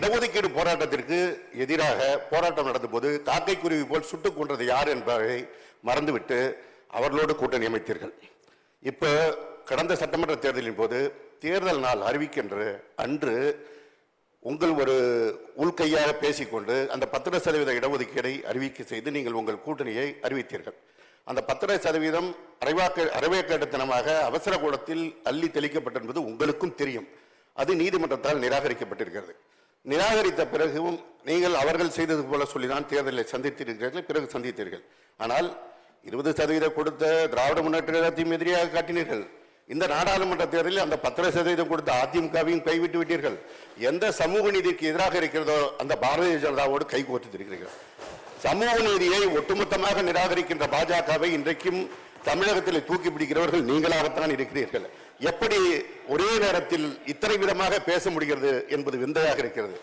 இடஒதுக்கீடு போராட்டத்திற்கு எதிராக போராட்டம் நடந்தபோது காக்கைக்குருவி போல் சுட்டுக் கொன்றது யார் என்பதை மறந்துவிட்டு அவர்களோடு கூட்டணி அமைத்தீர்கள். இப்ப கடந்த சட்டமன்ற தேர்தலின் போது தேர்தல் நாள் அறிவிக்கின்ற அன்று உங்கள் ஒரு உள்கையாக பேசிக்கொண்டு அந்த 10% இடஒதுக்கீடை அறிவிக்கை செய்து நீங்கள் உங்கள் கூட்டணியை அறிவித்தீர்கள். அந்த 10% அரைவேக்காட்டுத்தனமாக அவசர கூடத்தில் அள்ளி தெளிக்கப்பட்ட என்பது உங்களுக்கும் தெரியும். அது நீதிமன்றத்தால் நிராகரிக்கப்பட்டிருக்கிறது. நிராகரித்த பிறகும் நீங்கள் அவர்கள் செய்தது போல சொல்லிதான் தேர்தலை சந்தித்திருக்கிறீர்கள், பிறகு சந்தித்தீர்கள். ஆனால் 20% கொடுத்த திராவிட முன்னேற்ற கழகத்தையும் எதிரியாக காட்டினீர்கள். இந்த நாடாளுமன்ற தேர்தலில் அந்த 10% கொடுத்த அதிமுகவையும் கைவிட்டு விட்டீர்கள். எந்த சமூக நீதிக்கு எதிராக இருக்கிறதோ அந்த பாரதிய ஜனதாவோடு கைகோர்த்திருக்கிறீர்கள். சமூக நீதியை ஒட்டுமொத்தமாக நிராகரிக்கின்ற பாஜகவை இன்றைக்கும் தமிழகத்தில் தூக்கி பிடிக்கிறவர்கள் நீங்களாகத்தான் இருக்கிறீர்கள். எப்படி ஒரே நேரத்தில் இத்தனை விதமாக பேச முடிகிறது என்பது விந்தையாக இருக்கிறது.